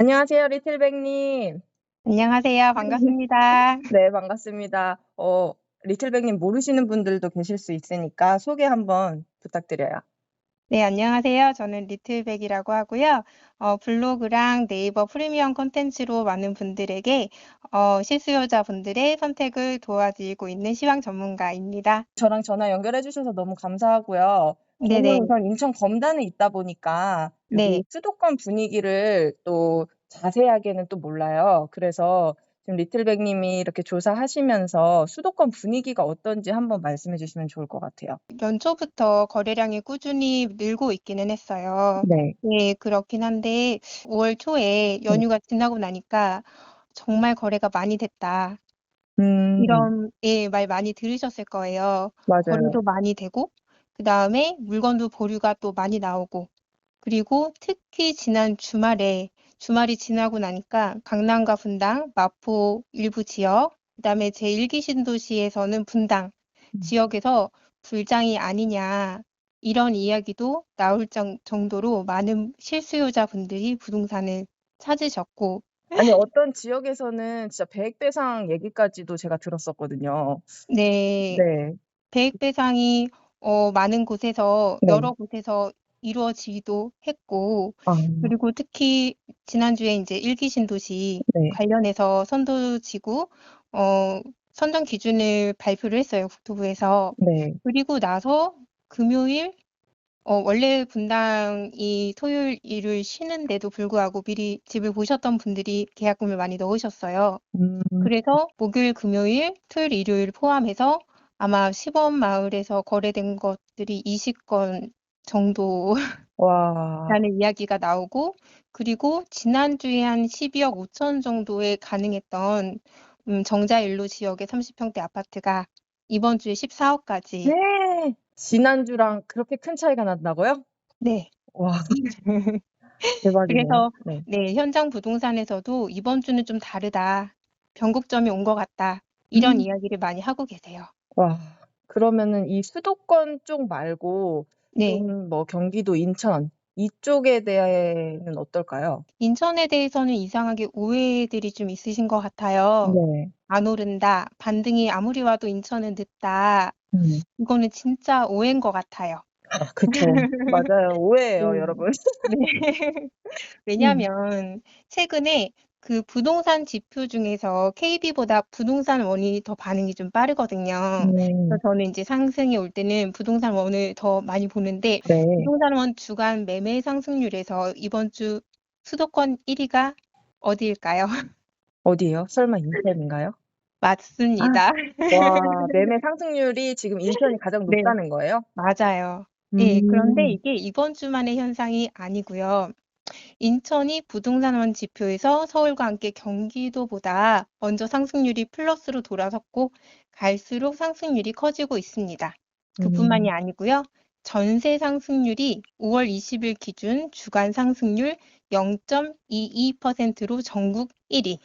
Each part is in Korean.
안녕하세요, 리틀백님. 안녕하세요. 반갑습니다. 네, 반갑습니다. 리틀백님 모르시는 분들도 계실 수 있으니까 소개 한번 부탁드려요. 네, 안녕하세요. 저는 리틀백이라고 하고요. 블로그랑 네이버 프리미엄 콘텐츠로 많은 분들에게 실수요자분들의 선택을 도와드리고 있는 시황 전문가입니다. 저랑 전화 연결해 주셔서 너무 감사하고요. 저는 네네. 우선 인천 검단에 있다 보니까 여기 네. 수도권 분위기를 또 자세하게는 또 몰라요. 그래서 지금 리틀백님이 이렇게 조사하시면서 수도권 분위기가 어떤지 한번 말씀해 주시면 좋을 것 같아요. 연초부터 거래량이 꾸준히 늘고 있기는 했어요. 네. 네, 그렇긴 한데 5월 초에 네. 연휴가 지나고 나니까 정말 거래가 많이 됐다. 음, 이런 말 많이 들으셨을 거예요. 맞아요. 거리도 많이 되고 그다음에 물건도 보류가 또 많이 나오고 그리고 특히 지난 주말이 지나고 나니까 강남과 분당, 마포 일부 지역, 그다음에 제1기 신도시에서는 분당 음. 지역에서 불장이 아니냐 이런 이야기도 나올 정도로 많은 실수요자분들이 부동산을 찾으셨고 아니 어떤 지역에서는 진짜 배액배상 얘기까지도 제가 들었었거든요. 네. 네. 계획 배상이 많은 곳에서 네. 여러 곳에서 이루어지기도 했고 아, 그리고 특히 지난주에 인제 1기 신도시 네. 관련해서 선도지구 어 선정 기준을 발표를 했어요, 국토부에서. 네. 그리고 나서 금요일 원래 분당이 토요일, 일요일 쉬는데도 불구하고 미리 집을 보셨던 분들이 계약금을 많이 넣으셨어요. 음. 그래서 목요일, 금요일, 토요일, 일요일 포함해서 아마 시범 마을에서 거래된 것들이 20건 정도라는 와. 이야기가 나오고 그리고 지난주에 한 12억 5천 정도에 가능했던 정자일로 지역의 30평대 아파트가 이번 주에 14억까지 네. 지난주랑 그렇게 큰 차이가 난다고요? 네. 와, 대박이네요. 그래서 네. 네, 현장 부동산에서도 "이번 주는 좀 다르다. 변곡점이 온 것 같다." 이런 음. 이야기를 많이 하고 계세요. 와. 그러면은 이 수도권 쪽 말고 네. 좀 뭐 경기도, 인천 이쪽에 대해는 어떨까요? 인천에 대해서는 이상하게 오해들이 좀 있으신 것 같아요. 네. "안 오른다. 반등이 아무리 와도 인천은 늦다." 음. 이거는 진짜 오해인 것 같아요. 아, 그쵸. 맞아요. 오해예요, 네. 여러분. 네. 음. 왜냐하면 최근에 그 부동산 지표 중에서 KB보다 부동산 원이 더 반응이 좀 빠르거든요. 음. 그래서 저는 인제 상승이 올 때는 부동산 원을 더 많이 보는데 네. 부동산 원 주간 매매 상승률에서 이번 주 수도권 1 위가 어디일까요? 어디예요? 설마 인천인가요? 아. 맞습니다. 와, 매매 상승률이 지금 인천이 가장 네. 높다는 거예요? 맞아요. 예. 그런데 음. 이게 이번 주만의 현상이 아니고요. 인천이 부동산원 지표에서 서울과 함께 경기도보다 먼저 상승률이 플러스로 돌아섰고 갈수록 상승률이 커지고 있습니다. 그뿐만이 음. 아니고요. 전세 상승률이 5월 20일 기준 주간 상승률 0.22%로 전국 1 위.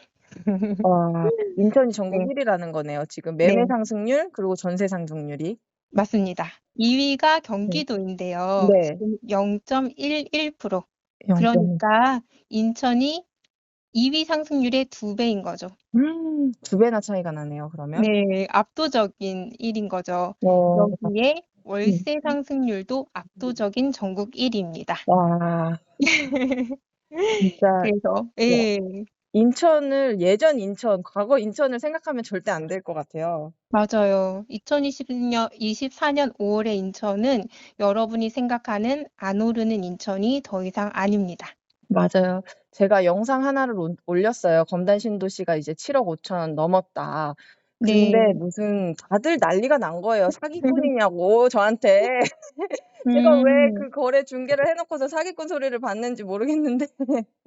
와, 인천이 전국 네. 1 위라는 거네요. 지금 매매 네. 상승률 그리고 전세 상승률이. 맞습니다. 2 위가 네. 경기도인데요. 네. 지금 0.11%. 0.1. 그러니까 인천이 2위 상승률의 2 배인 거죠. 2 배나 차이가 나네요, 그러면. 네. 압도적인 1 인 거죠. 어. 여기에 음. 월세 상승률도 압도적인 전국 1 위입니다. 와, 진짜. 그래서 와, 예. 인천을 예전 인천, 과거 인천을 생각하면 절대 안 될 것 같아요. 맞아요. 2024년 5 월의 인천은 여러분이 생각하는 안 오르는 인천이 더 이상 아닙니다. 맞아요. 제가 영상 하나를 올렸어요. "검단 신도시가 이제 7억 5천 넘었다." 근데 네. 무슨 다들 난리가 난 거예요. 사기꾼이냐고 저한테. 제가 왜 음. 그 거래 중개를 해 놓고서 사기꾼 소리를 받는지 모르겠는데.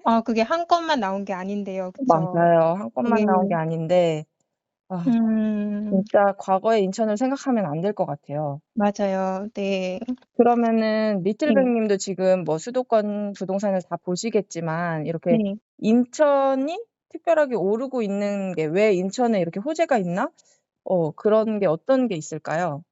아 그게 한 건만 나온 게 아닌데요. 그쵸? 맞아요. 한 건만 예. 나온 게 아닌데 아, 음. 진짜 과거의 인천을 생각하면 안 될 것 같아요. 맞아요. 네. 그러면은 리틀백 네. 님도 지금 뭐 수도권 부동산을 다 보시겠지만 이렇게 네. 인천이 특별하게 오르고 있는 게 왜 인천에 이렇게 호재가 있나? 그런 게 어떤 게 있을까요?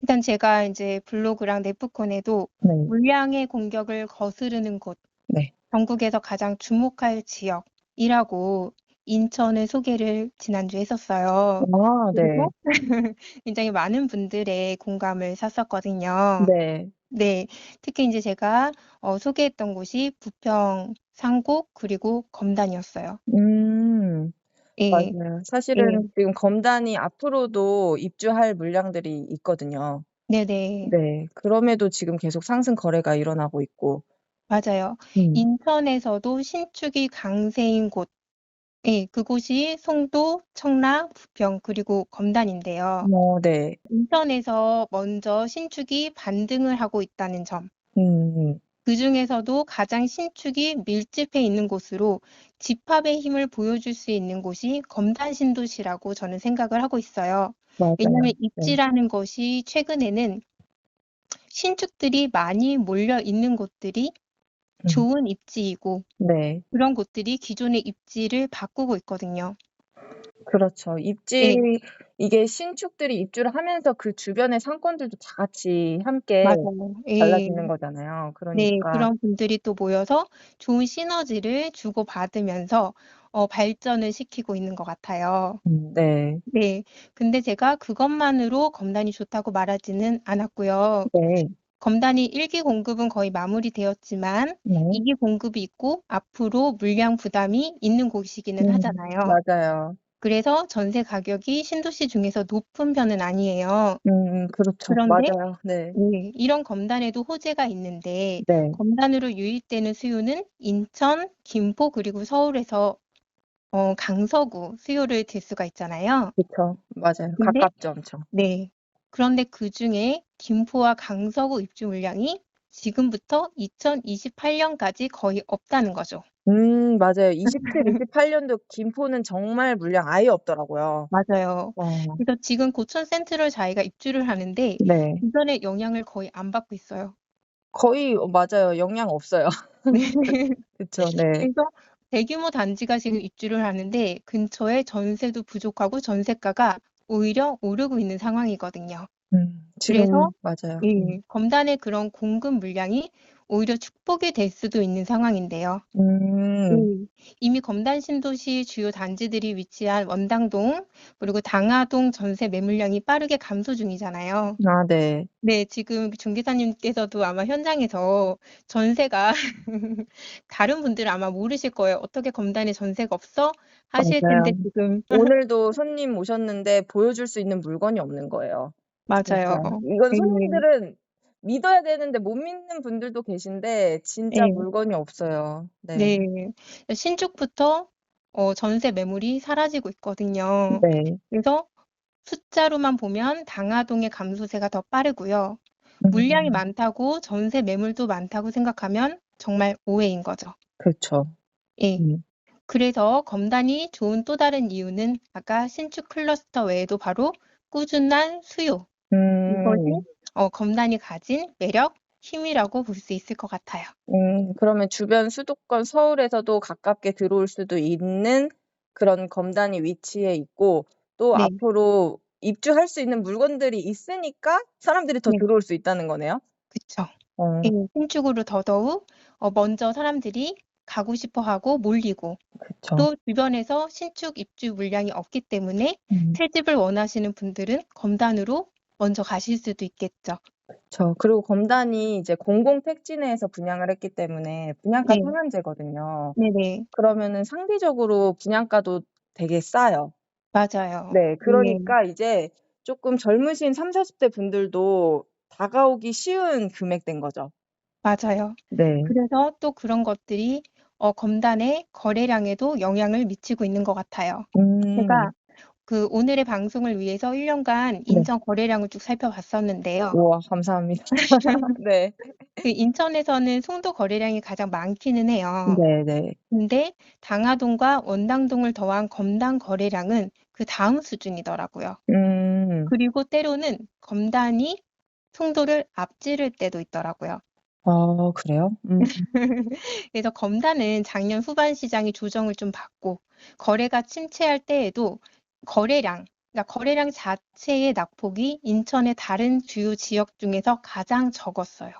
일단 제가 인제 블로그랑 네프콘에도 네. 물량의 공격을 거스르는 곳 네. 전국에서 가장 주목할 지역이라고 인천을 소개를 지난주에 했었어요. 아, 네. 그리고 굉장히 많은 분들의 공감을 샀었거든요. 네. 네, 특히 이제 제가 소개했던 곳이 부평, 상곡, 그리고 검단이었어요. 음, 예, 맞아요. 예, 사실은 지금 검단이 앞으로도 입주할 물량들이 있거든요. 네네, 네. 그럼에도 지금 계속 상승 거래가 일어나고 있고. 맞아요. 음. 인천에서도 신축이 강세인 곳, 예, 그곳이 송도, 청라, 부평, 그리고 검단인데요. 네. 인천에서 먼저 신축이 반등을 하고 있다는 점, 음, 그중에서도 가장 신축이 밀집해 있는 곳으로 집합의 힘을 보여줄 수 있는 곳이 검단 신도시라고 저는 생각을 하고 있어요. 맞아요. 왜냐하면 네. 입지라는 것이 최근에는 신축들이 많이 몰려 있는 곳들이 음, 좋은 입지이고 네. 그런 곳들이 기존의 입지를 바꾸고 있거든요. 그렇죠. 입지, 예, 이게 신축들이 입주를 하면서 그 주변의 상권들도 다 같이 함께 맞아요. 예. 달라지는 거잖아요. 네, 그러니까, 그런 분들이 또 모여서 좋은 시너지를 주고받으면서 발전을 시키고 있는 것 같아요. 네. 네. 근데 제가 그것만으로 검단이 좋다고 말하지는 않았고요. 네. 검단이 1기 공급은 거의 마무리되었지만 네. 2기 공급이 있고 앞으로 물량 부담이 있는 곳이기는 하잖아요. 맞아요. 그래서 전세 가격이 신도시 중에서 높은 편은 아니에요. 그렇죠. 그런데 맞아요. 네. 네, 이런 검단에도 호재가 있는데 네. 검단으로 유입되는 수요는 인천, 김포 그리고 서울에서 강서구 수요를 들 수가 있잖아요. 그쵸. 맞아요. 근데 가깝죠, 엄청. 네. 그런데 그중에 김포와 강서구 입주 물량이 지금부터 2028년까지 거의 없다는 거죠. 맞아요. 27, 28년도 김포는 정말 물량 아예 없더라고요. 맞아요. 어, 그래서 지금 고촌 센트럴 자이가 입주를 하는데 네. 기존의 영향을 거의 안 받고 있어요. 거의, 맞아요. 영향 없어요. 네. 그쵸. 네. 그래서 대규모 단지가 지금 입주를 하는데 근처에 전세도 부족하고 전세가가 오히려 오르고 있는 상황이거든요. 그래서 지금, 맞아요. 예, 검단의 그런 공급 물량이 오히려 축복이 될 수도 있는 상황인데요. 음, 이미 검단 신도시 주요 단지들이 위치한 원당동 그리고 당하동 전세 매물량이 빠르게 감소 중이잖아요. 아, 네. 네, 지금 중개사님께서도 아마 현장에서 전세가 다른 분들은 아마 모르실 거예요. "어떻게 검단에 전세가 없어?" 하실 텐데 맞아요. 지금 오늘도 손님 오셨는데 보여줄 수 있는 물건이 없는 거예요. 맞아요. 진짜. 이건 예. 손님들은 믿어야 되는데 못 믿는 분들도 계신데 진짜 예. 물건이 없어요. 네. 네. 신축부터 전세 매물이 사라지고 있거든요. 네. 그래서 숫자로만 보면 당하동의 감소세가 더 빠르고요. 물량이 음, 많다고 전세 매물도 많다고 생각하면 정말 오해인 거죠. 그렇죠. 예. 음. 그래서 검단이 좋은 또 다른 이유는 아까 신축 클러스터 외에도 바로 꾸준한 수요. 이것이 음. 검단이 가진 매력, 힘이라고 볼 수 있을 것 같아요. 그러면 주변 수도권 서울에서도 가깝게 들어올 수도 있는 그런 검단이 위치해 있고 또 네. 앞으로 입주할 수 있는 물건들이 있으니까 사람들이 더 네. 들어올 수 있다는 거네요. 그쵸. 어, 예. 신축으로 더더욱 먼저 사람들이 가고 싶어 하고 몰리고 그쵸. 또 주변에서 신축 입주 물량이 없기 때문에 음. 새 집을 원하시는 분들은 검단으로 먼저 가실 수도 있겠죠. 그리고 검단이 이제 공공택지 내에서 분양을 했기 때문에 분양가 네. 상한제거든요. 네네. 그러면은 상대적으로 분양가도 되게 싸요. 맞아요. 네. 예. 그러니까 이제 쪼끔 젊으신 30-40대 분들도 다가오기 쉬운 금액대인 거죠. 맞아요. 네. 그래서 또 그런 것들이 검단의 거래량에도 영향을 미치고 있는 것 같아요. 제가 음. 그 오늘의 방송을 위해서 1 년간 네. 인천 거래량을 쭉 살펴봤었는데요. 우와, 감사합니다. 네. 그 인천에서는 송도 거래량이 가장 많기는 해요. 네네. 근데 당하동과 원당동을 더한 검단 거래량은 그다음 수준이더라고요. 음. 그리고 때로는 검단이 송도를 앞지를 때도 있더라고요. 아, 그래요? 그래서 검단은 작년 후반 시장이 조정을 좀 받고 거래가 침체할 때에도 거래량, 그러니까 거래량 자체의 낙폭이 인천의 다른 주요 지역 중에서 가장 적었어요.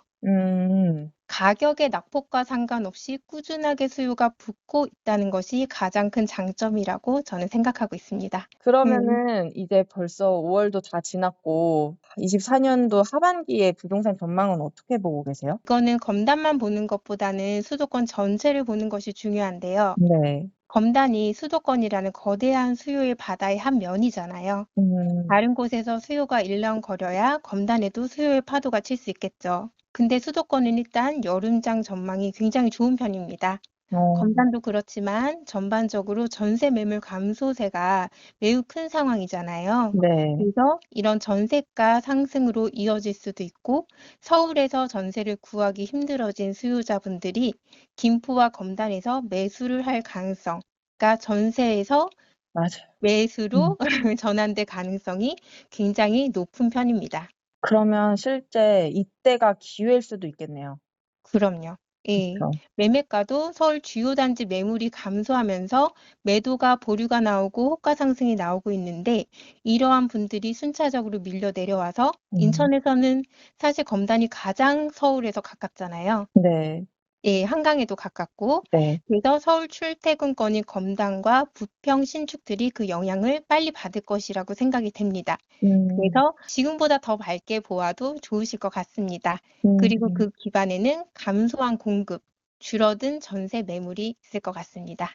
가격의 낙폭과 상관없이 꾸준하게 수요가 붙고 있다는 것이 가장 큰 장점이라고 저는 생각하고 있습니다. 그러면은 이제 벌써 5월도 다 지났고 24년도 하반기에 부동산 전망은 어떻게 보고 계세요? 이거는 검단만 보는 것보다는 수도권 전체를 보는 것이 중요한데요. 네. 검단이 수도권이라는 거대한 수요의 바다의 한 면이잖아요. 다른 곳에서 수요가 일렁거려야 검단에도 수요의 파도가 칠 수 있겠죠. 근데 수도권은 일단 여름장 전망이 굉장히 좋은 편입니다. 어, 검단도 그렇지만 전반적으로 전세 매물 감소세가 매우 큰 상황이잖아요. 네. 그래서 이런 전세가 상승으로 이어질 수도 있고 서울에서 전세를 구하기 힘들어진 수요자분들이 김포와 검단에서 매수를 할 가능성, 그러니까 전세에서 맞아요. 매수로 전환될 가능성이 굉장히 높은 편입니다. 그러면 실제 이때가 기회일 수도 있겠네요. 그럼요. 예. 그쵸. 매매가도 서울 주요 단지 매물이 감소하면서 매도가 보류가 나오고 호가 상승이 나오고 있는데 이러한 분들이 순차적으로 밀려 내려와서 인천에서는 사실 검단이 가장 서울에서 가깝잖아요. 네. 예, 한강에도 가깝고 네. 그래서 서울 출퇴근권인 검단과 부평 신축들이 그 영향을 빨리 받을 것이라고 생각이 됩니다. 음. 그래서 지금보다 더 밝게 보아도 좋으실 것 같습니다. 그리고 음. 그 기반에는 감소한 공급, 줄어든 전세 매물이 있을 것 같습니다.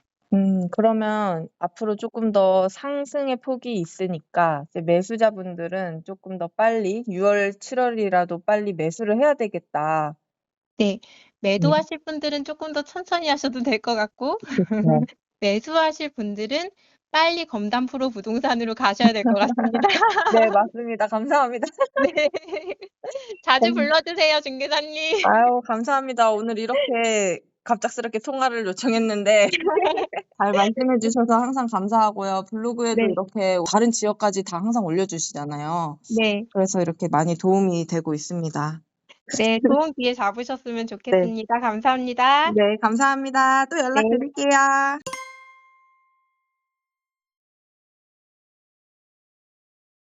그러면 앞으로 조금 더 상승의 폭이 있으니까 이제 매수자분들은 조금 더 빨리 6월, 7월이라도 빨리 매수를 해야 되겠다. 네, 네. 매도하실 분들은 조금 더 천천히 하셔도 될 것 같고 그쵸. 매수하실 분들은 빨리 검단 프로 부동산으로 가셔야 될 것 같습니다. 네, 맞습니다. 감사합니다. 네. 자주 네. 불러주세요, 중개사님. 아유, 감사합니다. 오늘 이렇게 갑작스럽게 통화를 요청했는데 잘 말씀해 주셔서 항상 감사하고요. 블로그에도 네, 이렇게 다른 지역까지 다 항상 올려주시잖아요. 네, 그래서 이렇게 많이 도움이 되고 있습니다. 네, 좋은 기회 잡으셨으면 네. 좋겠습니다. 감사합니다. 네, 감사합니다. 또 네. 연락드릴게요.